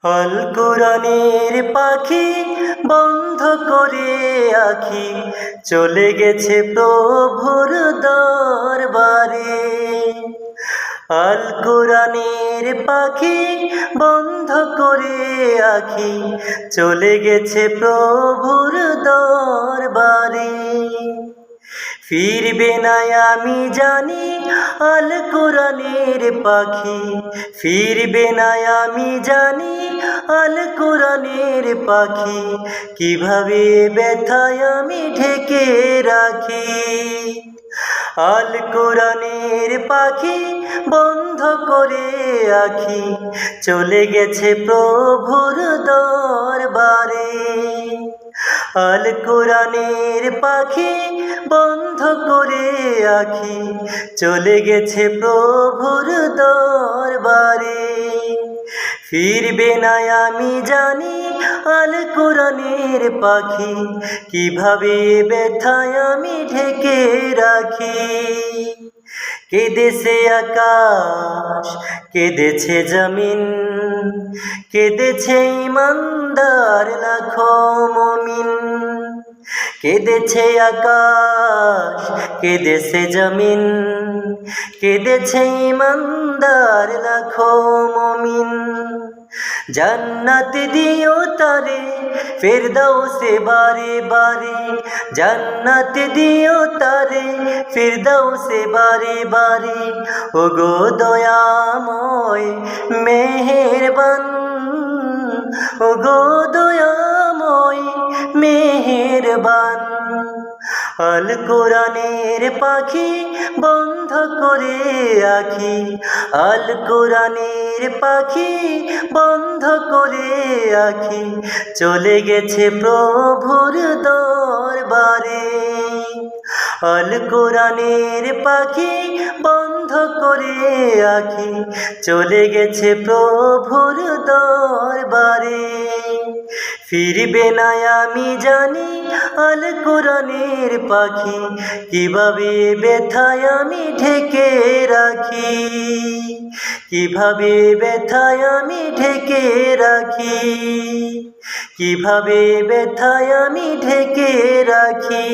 আল কোরআনের পাখি বন্ধ করে আখি চলে গেছে প্রভুর দরবারে। আল কোরআনের পাখি বন্ধ করে আখি চলে গেছে প্রভুর দরবারে। ফিরবে না আমি জানি আল কোরআনের পাখি, ফিরবে না আমি জানি আল কোরআনের পাখি। কিভাবে ব্যথায় আমি ঢেকে রাখি। আল কোরআনের পাখি বন্ধ করে আখি চলে গেছে প্রভুর দরবারে। আল কোরআনের পাখি বন্ধ করে আখি চলে গেছে প্রভুর দরবারে। ফিরবে না আমি জানি আল কোরআনের পাখি, কিভাবে ব্যথায় আমি ঢেকে রাখি। কেঁদেছে আকাশ, কেঁদেছে জমিন, কেঁদেছে ইমানদার লাখো মুমিন। কেঁদেছে আকাশ, কেঁদেছে জমিন, কেঁদেছে ইমানদার লাখো মুমিন। জান্নাত দিও তারে ফিরদাউসে বারে বারে, জান্নাত দিও তারে ফিরদাউসে বারে বারে। ওগো দয়াময় মেহেরবান, ওগো দয়াময় মেহেরবান। আল কোরআনের পাখি বন্ধ করে আখি, আল কোরআনের পাখি বন্ধ করে আখি চলে গেছে প্রভুর দরবারে। আল কোরআনের পাখি বন্ধ করে আখি চলে গেছে প্রভুর দরবারে। ফিরবে না আমি জানি আল কোরআনের পাখি, কিভাবে ব্যথায় আমি ঢেকে রাখি। কিভাবে ব্যথায় আমি ঢেকে রাখি, কিভাবে ব্যথায় আমি ঢেকে রাখি।